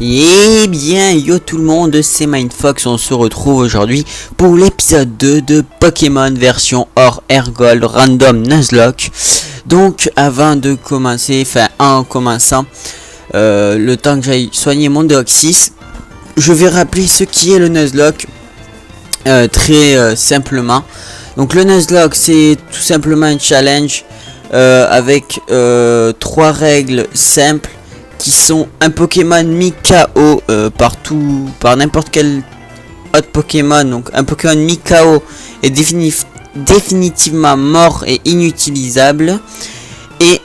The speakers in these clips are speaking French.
Eh bien, yo tout le monde, c'est Mindfox, on se retrouve aujourd'hui pour l'épisode 2 de Pokémon version hors Airgold Random Nuzlocke. Donc, avant de commencer, en commençant, le temps que j'aille soigner mon Deoxys, je vais rappeler ce qui est le Nuzlocke très simplement. Donc, le Nuzlocke, c'est tout simplement un challenge avec 3 règles simples qui sont un Pokémon mis KO par n'importe quel autre Pokémon. Donc un Pokémon mis KO est définitivement mort et inutilisable. Et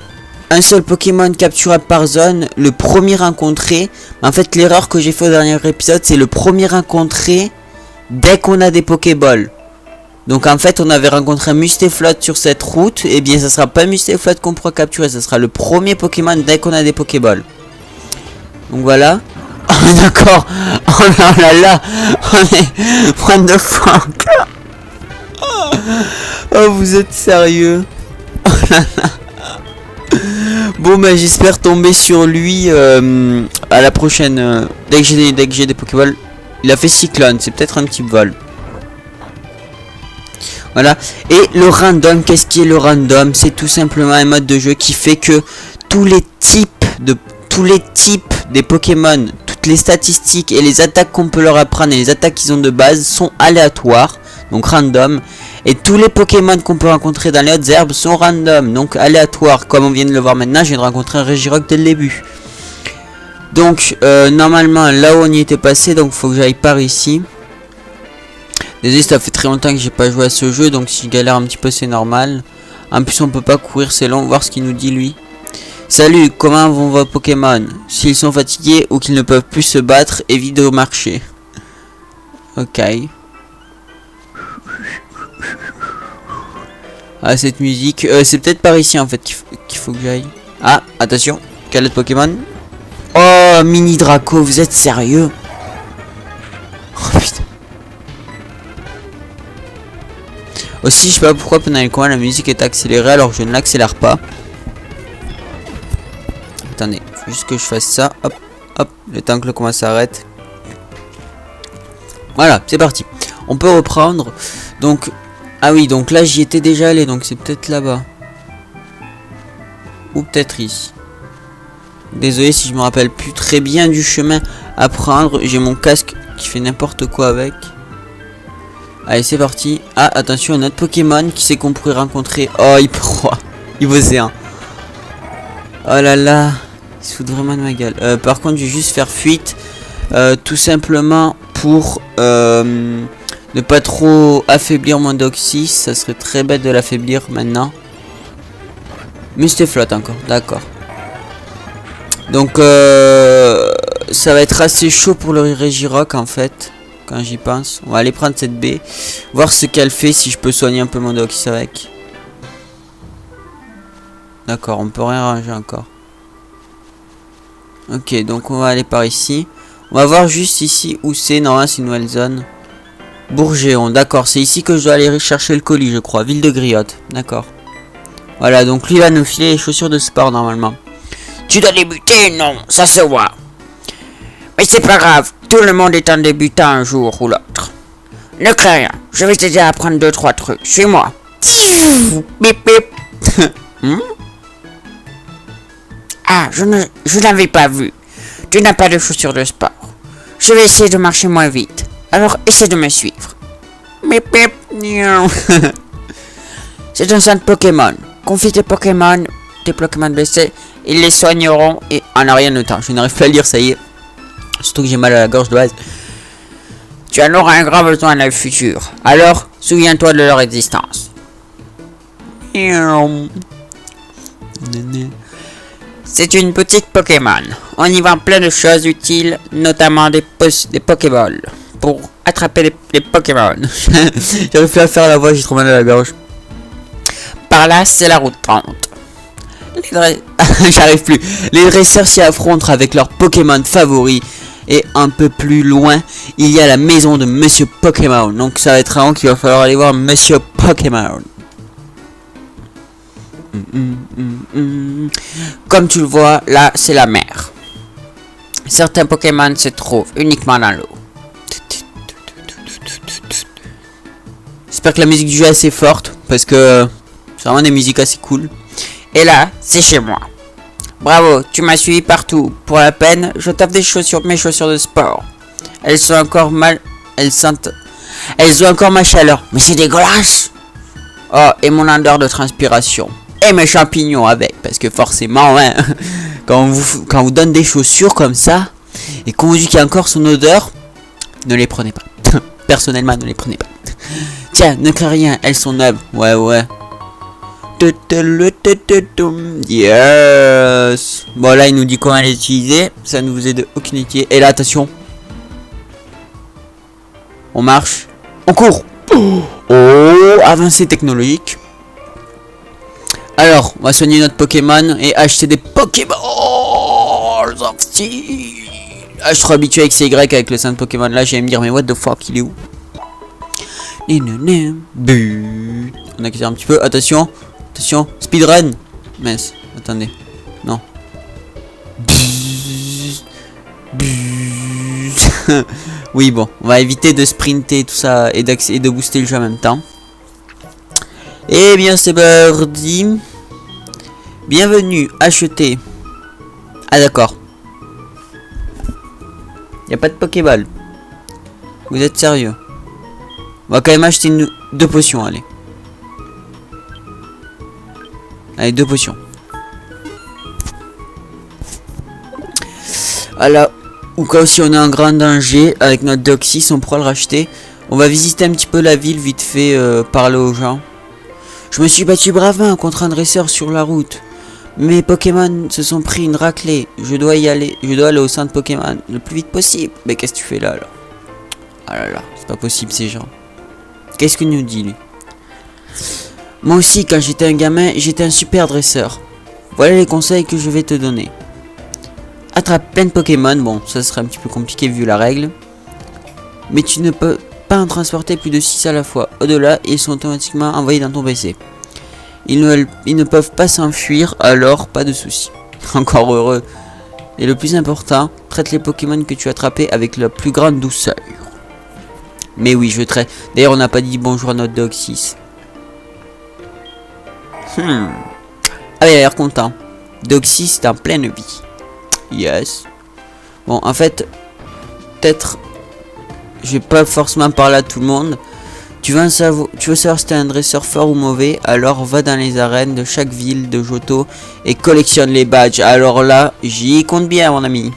un seul Pokémon capturable par zone, le premier rencontré. En fait, l'erreur que j'ai fait au dernier épisode, c'est le premier rencontré dès qu'on a des Pokéballs. Donc en fait, on avait rencontré un Mustaflot sur cette route. Et bien, ça sera pas un Mustaflot qu'on pourra capturer, ça sera le premier Pokémon dès qu'on a des Pokéballs. Donc voilà. Oh d'accord. Oh là là. On est... What the fuck. Oh vous êtes sérieux. Oh là là. Bon bah j'espère tomber sur lui à la prochaine. Dès que j'ai des Pokéballs. Il a fait Cyclone. C'est peut-être un petit vol. Voilà. Et le random. Qu'est-ce qui est le random? C'est tout simplement un mode de jeu qui fait que tous les types des Pokémon, toutes les statistiques et les attaques qu'on peut leur apprendre et les attaques qu'ils ont de base sont aléatoires, donc random. Et tous les Pokémon qu'on peut rencontrer dans les hautes herbes sont random, donc aléatoires. Comme on vient de le voir maintenant, je viens de rencontrer un Regirock dès le début. Donc normalement là où on y était passé, donc faut que j'aille par ici. Désolé, ça fait très longtemps que j'ai pas joué à ce jeu, donc si je galère un petit peu c'est normal. En plus on peut pas courir, c'est long, voir ce qu'il nous dit lui. Salut, comment vont vos Pokémon? S'ils sont fatigués ou qu'ils ne peuvent plus se battre, évite de marcher. Ok. Ah, cette musique. C'est peut-être par ici en fait qu'il faut que j'aille. Ah, attention. Quel autre Pokémon? Oh, Mini Draco, vous êtes sérieux? Oh putain. Aussi, je sais pas pourquoi pendant les combats la musique est accélérée alors que je ne l'accélère pas. Attendez, faut juste que je fasse ça. Hop, hop, le temps que le combat s'arrête. Voilà, c'est parti. On peut reprendre. Donc, ah oui, donc là j'y étais déjà allé, donc c'est peut-être là-bas. Ou peut-être ici. Désolé si je me rappelle plus très bien du chemin à prendre. J'ai mon casque qui fait n'importe quoi avec. Allez, c'est parti. Ah, attention, un autre Pokémon qui sait qu'on pourrait rencontrer. Oh, il pourra. Il vaut C1. Oh là là. Il se fout vraiment de ma gueule. Par contre, je vais juste faire fuite. Tout simplement pour ne pas trop affaiblir mon Deoxys. Ça serait très bête de l'affaiblir maintenant. Mustaflot encore. D'accord. Donc, ça va être assez chaud pour le Regirock en fait. Quand j'y pense. On va aller prendre cette baie. Voir ce qu'elle fait. Si je peux soigner un peu mon Deoxys avec. D'accord. On peut rien ranger encore. Ok, donc on va aller par ici. On va voir juste ici où c'est. Normalement, c'est une nouvelle zone. Bourgeon, d'accord. C'est ici que je dois aller chercher le colis, je crois. Ville de Griotte, d'accord. Voilà, donc lui va nous filer les chaussures de sport normalement. Tu dois débuter? Non, ça se voit. Mais c'est pas grave. Tout le monde est un débutant un jour ou l'autre. Ne crains rien. Je vais t'aider à apprendre 2-3 trucs. Suis-moi. Bip bip. Ah, je n'avais pas vu. Tu n'as pas de chaussures de sport. Je vais essayer de marcher moins vite. Alors, essaie de me suivre. Bip bip. C'est un centre Pokémon. Confie tes Pokémon blessés. Ils les soigneront et en a rien de temps. Je n'arrive pas à lire, ça y est. Surtout que j'ai mal à la gorge de base. Tu en auras un grand besoin dans le futur. Alors, souviens-toi de leur existence. C'est une boutique Pokémon. On y vend plein de choses utiles, notamment des Pokéballs pour attraper les Pokémon. J'arrive plus à faire la voix, j'ai trop mal à la gorge. Par là, c'est la route 30. J'arrive plus. Les dresseurs s'y affrontent avec leurs Pokémon favoris. Et un peu plus loin, il y a la maison de Monsieur Pokémon. Donc ça va être vraiment qu'il va falloir aller voir Monsieur Pokémon. Comme tu le vois, là, c'est la mer. Certains Pokémon se trouvent uniquement dans l'eau. J'espère que la musique du jeu est assez forte, parce que c'est vraiment des musiques assez cool. Et là, c'est chez moi. Bravo, tu m'as suivi partout. Pour la peine, je t'offre des chaussures, mes chaussures de sport. Elles sont encore mal... Elles ont encore ma chaleur. Mais c'est dégueulasse. Oh, et mon odeur de transpiration. Et mes champignons avec. Parce que forcément, hein, quand on vous donne des chaussures comme ça, et qu'on vous dit qu'il y a encore son odeur, ne les prenez pas. Personnellement, ne les prenez pas. Tiens, ne crains rien, elles sont neuves. Ouais. Yes. Bon, là, il nous dit comment les utiliser. Ça ne vous est de aucune utilité. Et là, attention. On marche. On court. Oh, avancée technologique. Alors, on va soigner notre Pokémon et acheter des Pokéballs of Steel. Ah, je suis trop habitué avec ces Y avec le sein de Pokémon là. J'allais me dire, mais what the fuck, il est où? On a quitté un petit peu. Attention. Speedrun. Mince. Attendez. Non. Oui, bon. On va éviter de sprinter tout ça et de booster le jeu en même temps. Eh bien, c'est parti. Bienvenue. Acheter. Ah, d'accord. Y a pas de Pokéball. Vous êtes sérieux? On va quand même acheter deux potions, allez. Allez, 2 potions. Voilà. Ou cas si on est en grand danger avec notre Deoxys, on pourra le racheter. On va visiter un petit peu la ville vite fait, parler aux gens. Je me suis battu bravement contre un dresseur sur la route. Mes Pokémon se sont pris une raclée. Je dois aller au centre Pokémon le plus vite possible. Mais qu'est-ce que tu fais là, alors? Ah là là, c'est pas possible ces gens. Qu'est-ce qu'il nous dit lui? Moi aussi, quand j'étais un gamin, j'étais un super dresseur. Voilà les conseils que je vais te donner. Attrape plein de Pokémon. Bon, ça serait un petit peu compliqué vu la règle. Mais tu ne peux pas en transporter plus de 6 à la fois. Au-delà, ils sont automatiquement envoyés dans ton PC. Ils ne peuvent pas s'enfuir, alors pas de soucis. Encore heureux. Et le plus important, traite les Pokémon que tu as attrapés avec la plus grande douceur. Mais oui, je traite. D'ailleurs, on n'a pas dit bonjour à notre Deoxys. Ah, il a l'air content. Deoxys est en pleine vie. Yes. Bon, en fait, peut-être, je vais pas forcément parler à tout le monde. Tu veux savoir si t'es un dresseur fort ou mauvais, alors va dans les arènes de chaque ville de Johto et collectionne les badges. Alors là, j'y compte bien, mon ami.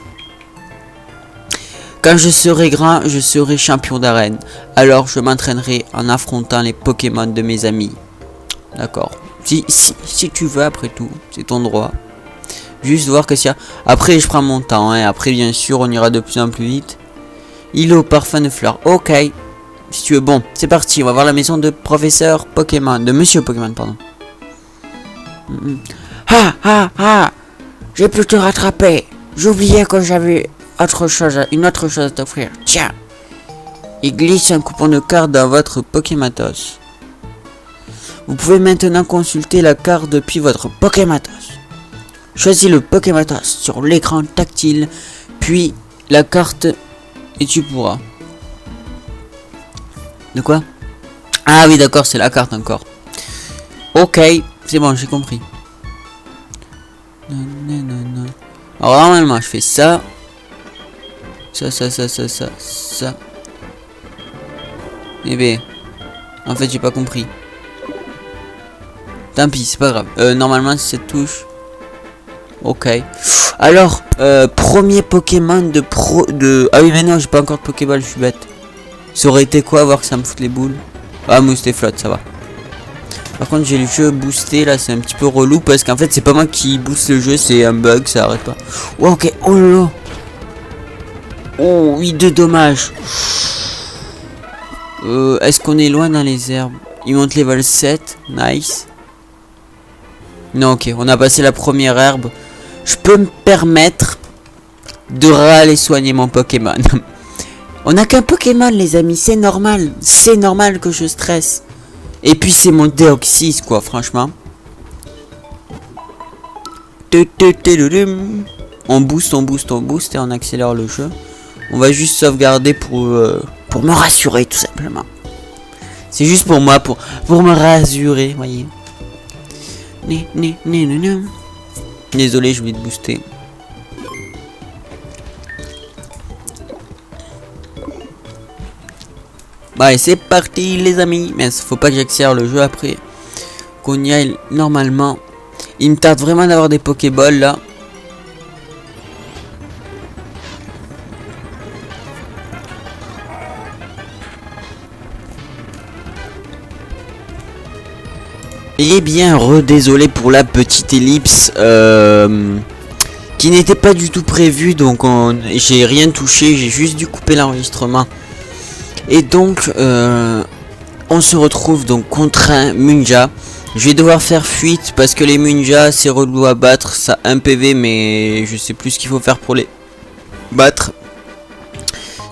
Quand je serai grand, je serai champion d'arène. Alors je m'entraînerai en affrontant les Pokémon de mes amis. D'accord. Si tu veux, après tout, c'est ton droit. Juste voir que s'il y a... Après, je prends mon temps, hein. Après, bien sûr, on ira de plus en plus vite. Il est au parfum de fleurs. Ok. Si tu veux, bon, c'est parti. On va voir la maison de professeur Pokémon. De monsieur Pokémon, pardon. Ah j'ai pu te rattraper. J'oubliais que j'avais une autre chose à t'offrir. Tiens. Il glisse un coupon de carte dans votre Pokématos. Vous pouvez maintenant consulter la carte depuis votre Pokématos. Choisis le Pokématos sur l'écran tactile, puis la carte et tu pourras. De quoi? Ah oui, d'accord, c'est la carte encore. Ok, c'est bon, j'ai compris. Alors normalement, je fais ça. Ça. Eh bien, en fait, j'ai pas compris. Tant pis, c'est pas grave. Normalement, c'est cette touche. Ok. Alors, premier Pokémon de... Ah oui, mais non, j'ai pas encore de Pokéball, je suis bête. Ça aurait été quoi, voir que ça me fout les boules? Ah, Moustéflotte, ça va. Par contre, j'ai le jeu boosté, là, c'est un petit peu relou, parce qu'en fait, c'est pas moi qui booste le jeu, c'est un bug, ça arrête pas. Oh, ok, oh là là. Oh, oui, de dommages. Est-ce qu'on est loin dans les herbes? Il monte level 7, nice. Non, ok, on a passé la première herbe. Je peux me permettre de aller soigner mon Pokémon. On n'a qu'un Pokémon, les amis, c'est normal. C'est normal que je stresse. Et puis c'est mon Deoxys, quoi, franchement. on booste et on accélère le jeu. On va juste sauvegarder pour me rassurer tout simplement. C'est juste pour moi, pour me rassurer, voyez. Désolé, je vais te booster. Bah, et c'est parti les amis. Mais faut pas que j'accélère le jeu après. Qu'on y aille normalement. Il me tarde vraiment d'avoir des Pokéballs là. Et bien désolé pour la petite ellipse qui n'était pas du tout prévue, donc j'ai rien touché, j'ai juste dû couper l'enregistrement. Et donc on se retrouve donc contre un Munja. Je vais devoir faire fuite parce que les Munja c'est relou à battre, ça 1 PV mais je sais plus ce qu'il faut faire pour les battre.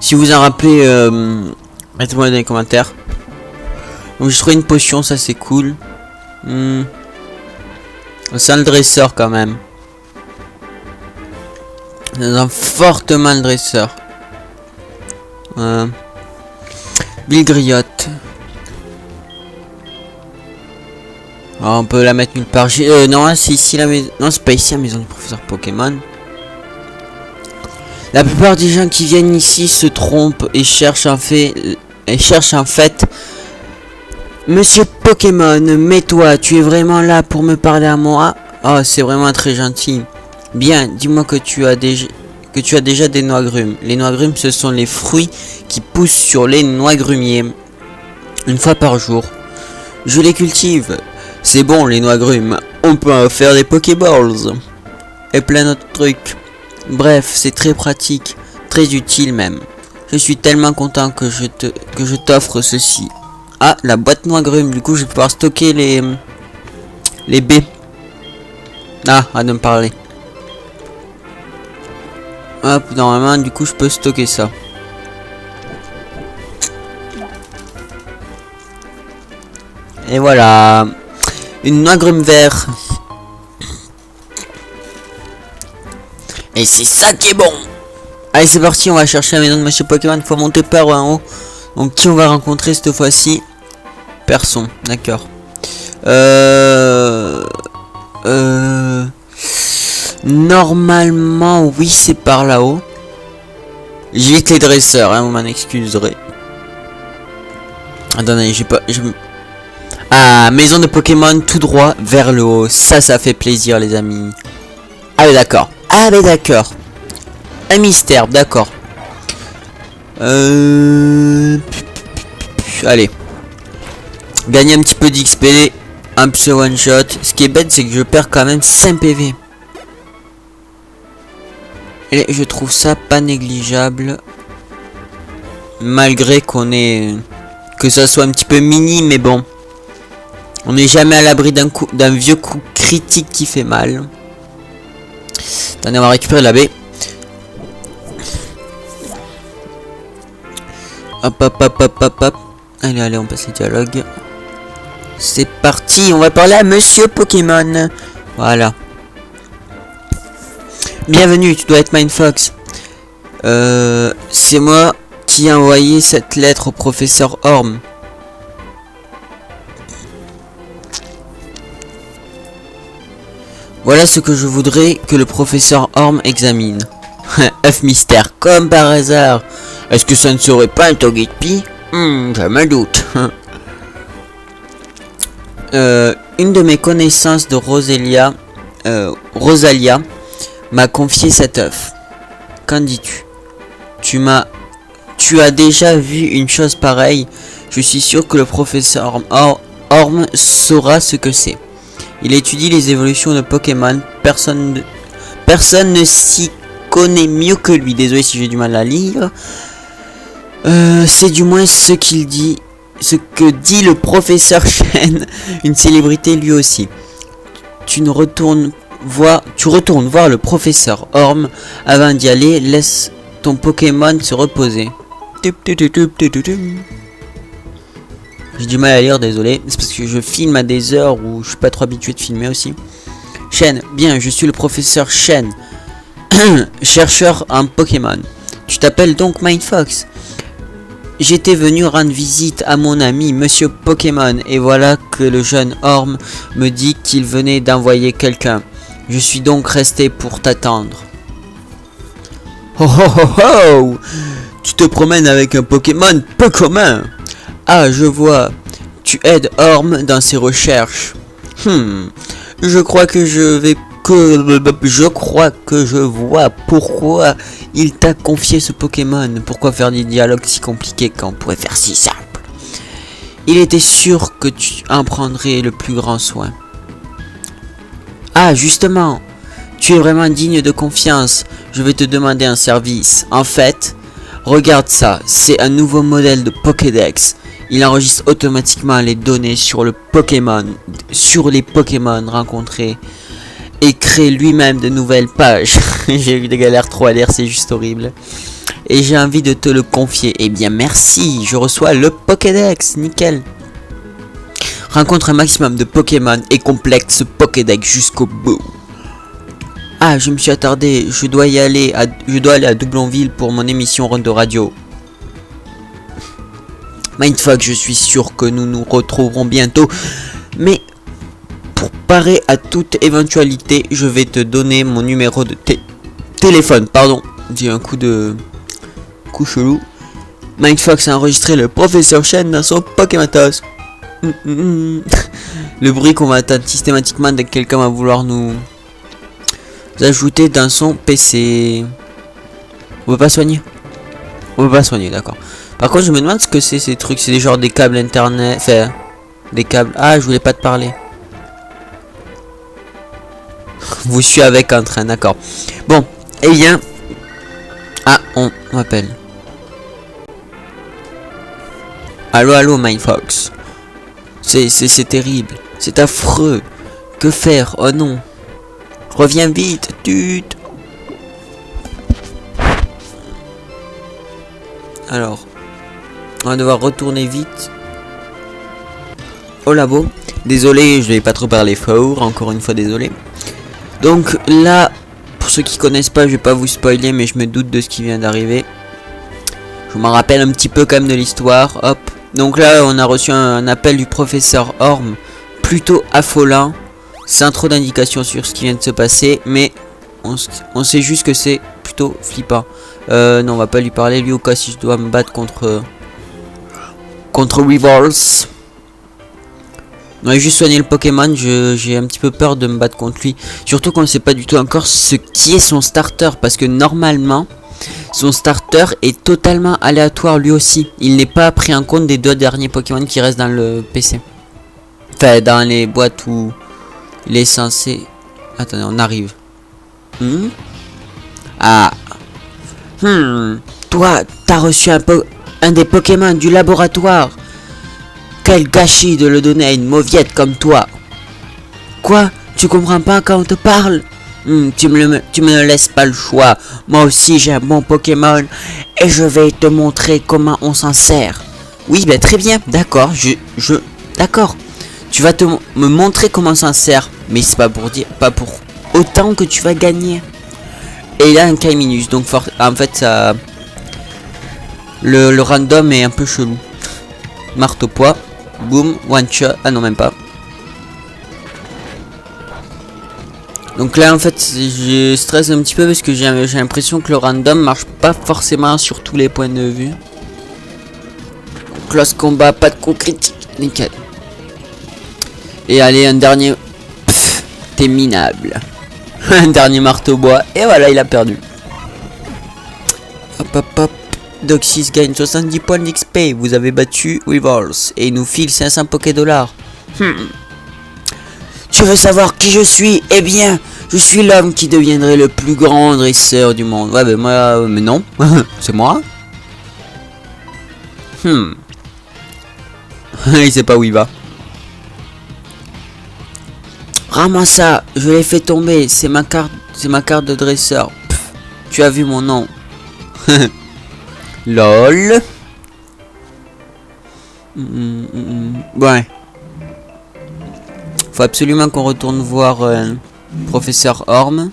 Si vous en rappelez, mettez-moi dans les commentaires. Donc je trouve une potion, ça c'est cool. C'est un dresseur quand même. C'est un fortement le dresseur. Bill Griotte. On peut la mettre nulle part. Non, c'est ici la maison. Non, c'est pas ici la maison du professeur Pokémon. La plupart des gens qui viennent ici se trompent et cherchent en fait. Monsieur Pokémon, mais toi, tu es vraiment là pour me parler à moi? Oh, c'est vraiment très gentil. Bien, dis-moi que tu as déjà des noix grumes. Les noix grumes, ce sont les fruits qui poussent sur les noix grumiers. Une fois par jour. Je les cultive. C'est bon, les noix grumes. On peut en faire des Pokéballs. Et plein d'autres trucs. Bref, c'est très pratique. Très utile même. Je suis tellement content que je t'offre ceci. Ah, la boîte noix grume, du coup je vais pouvoir stocker les baies. Ah, à de me parler. Hop, normalement, du coup je peux stocker ça. Et voilà. Une noix grume vert. Et c'est ça qui est bon. Allez, c'est parti, on va chercher la maison de Monsieur Pokémon. Il faut monter par en haut. Donc qui on va rencontrer cette fois-ci? Personne, d'accord. Normalement, oui, c'est par là-haut. J'évite les dresseurs, hein, vous m'en excuserez. Attendez, Ah, maison de Pokémon tout droit vers le haut. Ça fait plaisir, les amis. Ah, mais d'accord. Ah, mais d'accord. Un mystère, d'accord. Allez. Gagner un petit peu d'XP. Un petit one shot. Ce qui est bête, c'est que je perds quand même 5 PV. Et je trouve ça pas négligeable. Malgré qu'on ait... que ça soit un petit peu mini, mais bon. On n'est jamais à l'abri d'un vieux coup critique qui fait mal. Attendez, on va récupérer la baie. Hop, hop, hop, hop, hop, hop. Allez, allez, on passe les dialogues. C'est parti, on va parler à Monsieur Pokémon. Voilà. Bienvenue, tu dois être Mindfox. C'est moi qui ai envoyé cette lettre au professeur Orm. Voilà ce que je voudrais que le professeur Orm examine. Œuf mystère, comme par hasard. Est-ce que ça ne serait pas un Togepi? Je me doute. Une de mes connaissances de Rosalia m'a confié cet œuf. Qu'en dis-tu? Tu as déjà vu une chose pareille? Je suis sûr que le professeur Orm saura ce que c'est. Il étudie les évolutions de Pokémon. Personne ne s'y connaît mieux que lui. Désolé si j'ai du mal à lire. C'est du moins ce qu'il dit. Ce que dit le professeur Chen, une célébrité lui aussi. Tu retournes voir le professeur Orm avant d'y aller. Laisse ton Pokémon se reposer. J'ai du mal à lire, désolé. C'est parce que je filme à des heures où je suis pas trop habitué de filmer aussi. Chen, bien, je suis le professeur Chen. Chercheur en Pokémon. Tu t'appelles donc Mindfox. J'étais venu rendre visite à mon ami Monsieur Pokémon et voilà que le jeune Orm me dit qu'il venait d'envoyer quelqu'un. Je suis donc resté pour t'attendre. Oh oh oh oh! Tu te promènes avec un Pokémon peu commun. Ah, je vois. Tu aides Orm dans ses recherches. Je crois que je vois pourquoi il t'a confié ce Pokémon. Pourquoi faire des dialogues si compliqués quand on pourrait faire si simple? Il était sûr que tu en prendrais le plus grand soin. Ah, justement, tu es vraiment digne de confiance. Je vais te demander un service. En fait, regarde ça. C'est un nouveau modèle de Pokédex. Il enregistre automatiquement les données sur les Pokémon rencontrés et crée lui-même de nouvelles pages. J'ai eu des galères trop à lire, c'est juste horrible. Et j'ai envie de te le confier. Eh bien merci, je reçois le Pokédex, nickel. Rencontre un maximum de Pokémon et complète ce Pokédex jusqu'au bout. Ah, je me suis attardé, je dois aller à Doublonville pour mon émission de radio. Mindfuck, je suis sûr que nous nous retrouverons bientôt. Mais pour parer à toute éventualité, je vais te donner mon numéro de téléphone. Pardon, j'ai un coup chelou. Mindfox a enregistré le professeur Chen dans son Pokématos. Le bruit qu'on va attendre systématiquement dès que quelqu'un va vouloir nous ajouter dans son PC. On peut pas soigner. On peut pas soigner, d'accord. Par contre, je me demande ce que c'est ces trucs. C'est des genres des câbles internet. Enfin, des câbles. Ah, je voulais pas te parler. Vous suis avec en train, d'accord. Bon, eh bien. Ah, on m'appelle. Allô, allô, Mindfox. C'est terrible. C'est affreux. Que faire? Oh non. Reviens vite, tut. Alors, on va devoir retourner vite au labo. Désolé, je vais pas trop parler fort. Encore une fois, désolé. Donc là, pour ceux qui connaissent pas, je vais pas vous spoiler, mais je me doute de ce qui vient d'arriver. Je m'en rappelle un petit peu quand même de l'histoire. Hop. Donc là, on a reçu un appel du professeur Orm, plutôt affolant, sans trop d'indications sur ce qui vient de se passer, mais on sait juste que c'est plutôt flippant. Non, on va pas lui parler, lui, au cas si je dois me battre contre Weavers. On va juste soigner le Pokémon, j'ai un petit peu peur de me battre contre lui. Surtout qu'on ne sait pas du tout encore ce qui est son starter, parce que normalement, son starter est totalement aléatoire lui aussi. Il n'est pas pris en compte des deux derniers Pokémon qui restent dans le PC. Enfin, dans les boîtes où il est censé... Attendez, on arrive. Ah. Toi, t'as reçu un des Pokémon du laboratoire. Quel gâchis de le donner à une mauviette comme toi. Quoi? Tu comprends pas quand on te parle? Tu me laisses pas le choix. Moi aussi j'ai un bon Pokémon et je vais te montrer comment on s'en sert. Oui, ben très bien, d'accord, d'accord. Tu vas me montrer comment on s'en sert, mais c'est pas pour autant que tu vas gagner. Et il a un Kaiminus, donc en fait ça, le random est un peu chelou. Marteau poids, boum, one shot, ah non même pas. Donc là en fait je stresse un petit peu parce que j'ai l'impression que le random marche pas forcément sur tous les points de vue. Close combat, pas de coup critique, nickel. Et allez, un dernier. T'es minable. Un dernier marteau bois et voilà, il a perdu. Hop hop hop. Doxys gagne 70 points d'XP. Vous avez battu Weavers et il nous file 500 Poké dollars. Tu veux savoir qui je suis? Eh bien, je suis l'homme qui deviendrait le plus grand dresseur du monde. Ouais, ben moi, mais non, c'est moi. Il sait pas où il va. Rends-moi ça, je l'ai fait tomber. C'est ma carte de dresseur. Pff, tu as vu mon nom. Lol. Ouais. Faut absolument qu'on retourne voir professeur Orm.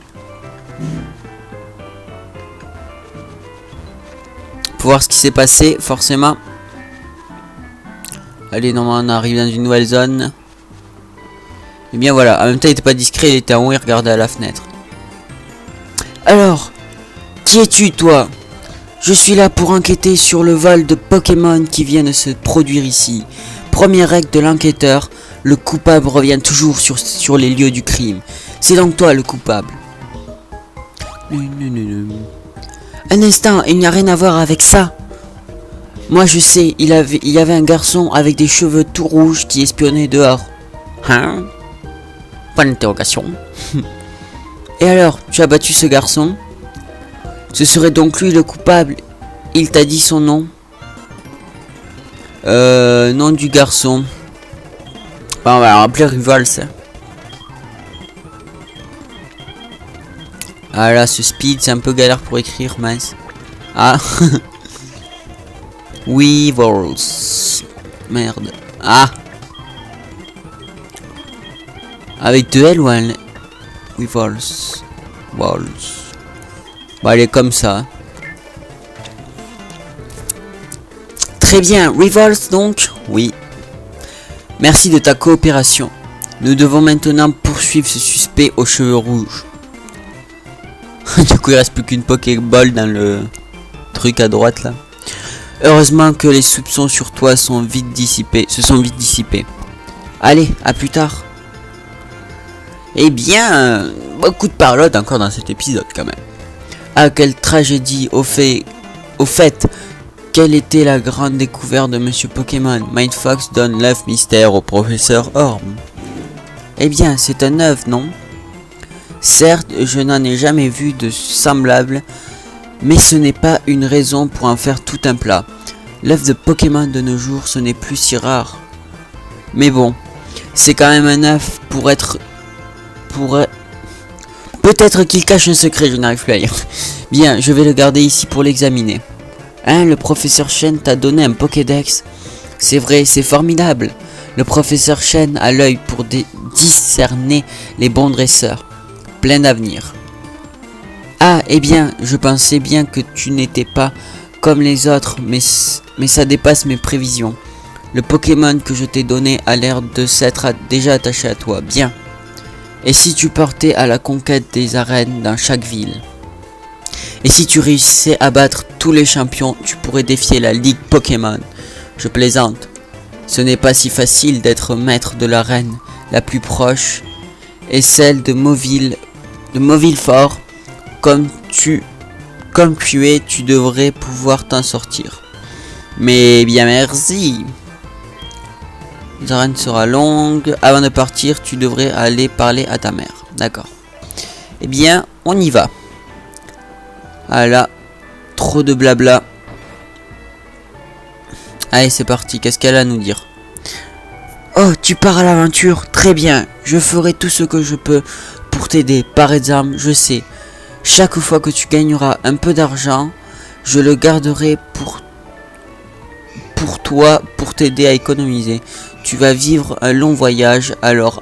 Faut voir ce qui s'est passé, forcément. Allez, normalement, on arrive dans une nouvelle zone. Et bien voilà, en même temps, il était pas discret, il était en haut, il regardait à la fenêtre. Alors, qui es-tu, toi? Je suis là pour enquêter sur le vol de Pokémon qui vient de se produire ici. Première règle de l'enquêteur, le coupable revient toujours sur les lieux du crime. C'est donc toi le coupable. Un instant, il n'y a rien à voir avec ça. Moi je sais, il y avait un garçon avec des cheveux tout rouges qui espionnait dehors. Hein? Pas d'interrogation. Et alors, tu as battu ce garçon? Ce serait donc lui le coupable. Il t'a dit son nom? Nom du garçon. Bon, on va rappeler Rivals. Ah là, ce speed, c'est un peu galère pour écrire, mince. Ah. Weevils. Merde. Ah. Avec deux L ou un Weevils. Walls. Bon, elle est comme ça. Très bien, Rivals donc. Oui. Merci de ta coopération. Nous devons maintenant poursuivre ce suspect aux cheveux rouges. Du coup, il reste plus qu'une Pokéball dans le truc à droite là. Heureusement que les soupçons sur toi sont vite dissipés. Se sont vite dissipés. Allez, à plus tard. Eh bien, beaucoup de parlotte encore dans cet épisode quand même. Ah, quelle tragédie. Au fait, quelle était la grande découverte de Monsieur Pokémon? Mindfox donne l'œuf mystère au professeur Orb. Eh bien, c'est un œuf, non? Certes, je n'en ai jamais vu de semblable, mais ce n'est pas une raison pour en faire tout un plat. L'œuf de Pokémon de nos jours, ce n'est plus si rare. Mais bon, c'est quand même un œuf Peut-être qu'il cache un secret, je n'arrive plus à lire. Bien, je vais le garder ici pour l'examiner. Hein, le professeur Chen t'a donné un Pokédex? C'est vrai, c'est formidable. Le professeur Chen a l'œil pour discerner les bons dresseurs. Plein d'avenir. Ah, eh bien, je pensais bien que tu n'étais pas comme les autres, mais ça dépasse mes prévisions. Le Pokémon que je t'ai donné a l'air de s'être déjà attaché à toi. Bien. Et si tu partais à la conquête des arènes dans chaque ville? Et si tu réussissais à battre tous les champions, tu pourrais défier la Ligue Pokémon. Je plaisante. Ce n'est pas si facile d'être maître de l'arène la plus proche et celle de Mauvillefort. Comme tu es, tu devrais pouvoir t'en sortir. Mais bien merci. L'arène sera longue. Avant de partir, tu devrais aller parler à ta mère. D'accord. Eh bien, on y va. Ah là, trop de blabla. Allez, c'est parti. Qu'est-ce qu'elle a à nous dire? Oh, tu pars à l'aventure. Très bien. Je ferai tout ce que je peux pour t'aider. Par exemple, je sais. Chaque fois que tu gagneras un peu d'argent, je le garderai pour toi, pour t'aider à économiser. Tu vas vivre un long voyage, alors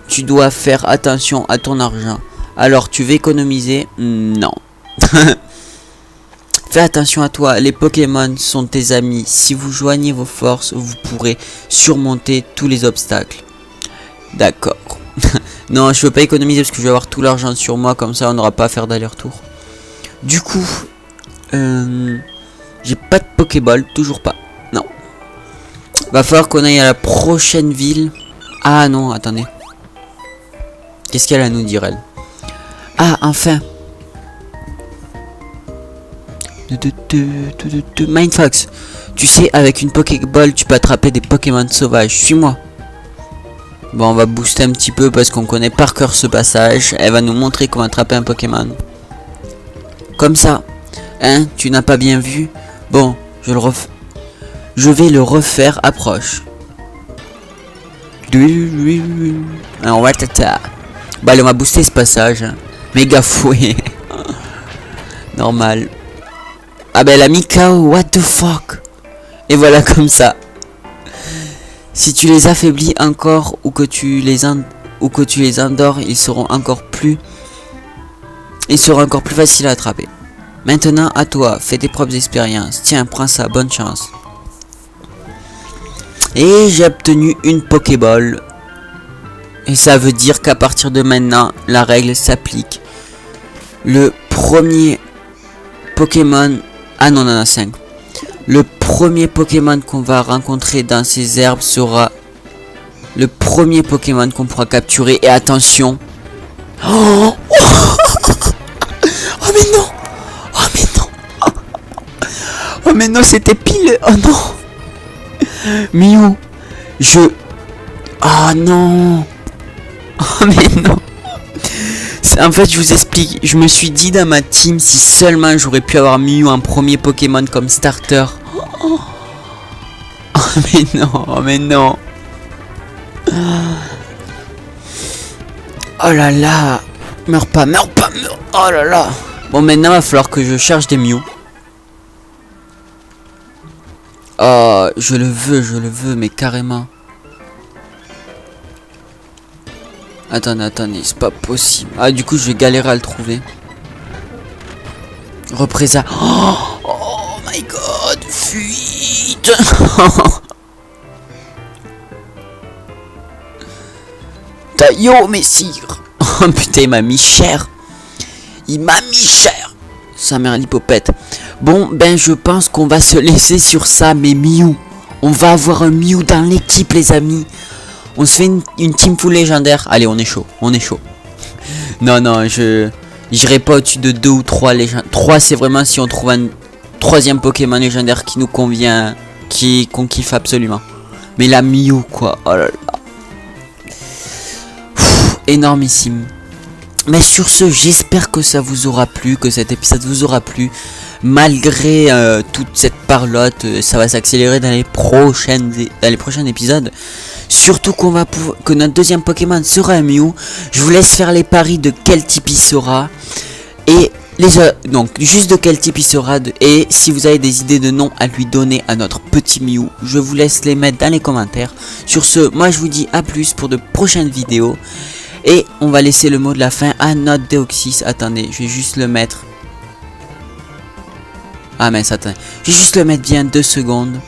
tu dois faire attention à ton argent. Alors tu veux économiser? Non. Fais attention à toi, les Pokémon sont tes amis. Si vous joignez vos forces, vous pourrez surmonter tous les obstacles. D'accord. Non, je veux pas économiser parce que je vais avoir tout l'argent sur moi, comme ça on n'aura pas à faire d'aller-retour. Du coup, j'ai pas de Pokéball, toujours pas. Non. Va falloir qu'on aille à la prochaine ville. Ah non, attendez. Qu'est-ce qu'elle a à nous dire, elle? Ah, enfin. Mindfox. Tu sais, avec une Pokéball, tu peux attraper des Pokémon sauvages. Suis-moi. Bon, on va booster un petit peu parce qu'on connaît par cœur ce passage. Elle va nous montrer comment attraper un Pokémon. Comme ça. Hein, tu n'as pas bien vu? Bon, je vais le refaire. Approche. Alors, ouais, tata. Bah, allez, on va booster ce passage. Méga fouet. Normal. Ah ben, elle a mis KO. What the fuck? Et voilà, comme ça. Si tu les affaiblis encore ou que tu les endors, ils seront encore plus faciles à attraper. Maintenant, à toi, fais tes propres expériences. Tiens, prends ça, bonne chance. Et j'ai obtenu une Pokéball. Et ça veut dire qu'à partir de maintenant, la règle s'applique. Le premier Pokémon... Ah non, on en a 5. Le premier Pokémon qu'on va rencontrer dans ces herbes sera le premier Pokémon qu'on pourra capturer. Et attention. Oh, oh mais non. Oh mais non. Oh mais non, c'était pile. Oh non. Mew. Ah non. Oh mais non. En fait, je vous explique. Je me suis dit dans ma team, si seulement j'aurais pu avoir Mew en premier Pokémon comme starter. Oh mais non, oh mais non. Oh là là. Meurs pas, meurs pas, meurs. Oh là là. Bon, maintenant, il va falloir que je cherche des Mew. Oh, je le veux, mais carrément. Attendez, c'est pas possible. Ah, du coup, je vais galérer à le trouver. Représente. Oh my god, fuite. Taillot, messire. Oh putain, il m'a mis cher. Il m'a mis cher. Sa mère l'hypopète. Bon, ben, je pense qu'on va se laisser sur ça, mais Mew. On va avoir un Mew dans l'équipe, les amis. On se fait une team full légendaire. Allez, on est chaud, Non, j'irai pas au-dessus de 2 ou 3 légendaires. 3, c'est vraiment si on trouve un troisième Pokémon légendaire qui nous convient, qu'on kiffe absolument. Mais la Mew, quoi. Oh là là. Énormissime. Mais sur ce, j'espère que ça vous aura plu, que cet épisode vous aura plu. Malgré toute cette parlotte, ça va s'accélérer dans les prochains épisodes. Surtout que notre deuxième Pokémon sera un Mew. Je vous laisse faire les paris de quel type il sera. Et donc juste de quel type il sera. Et si vous avez des idées de noms à lui donner à notre petit Mew, je vous laisse les mettre dans les commentaires. Sur ce, moi je vous dis à plus pour de prochaines vidéos. Et on va laisser le mot de la fin à notre Deoxys. Attendez, je vais juste le mettre. Ah mais attendez, je vais juste le mettre bien 2 secondes.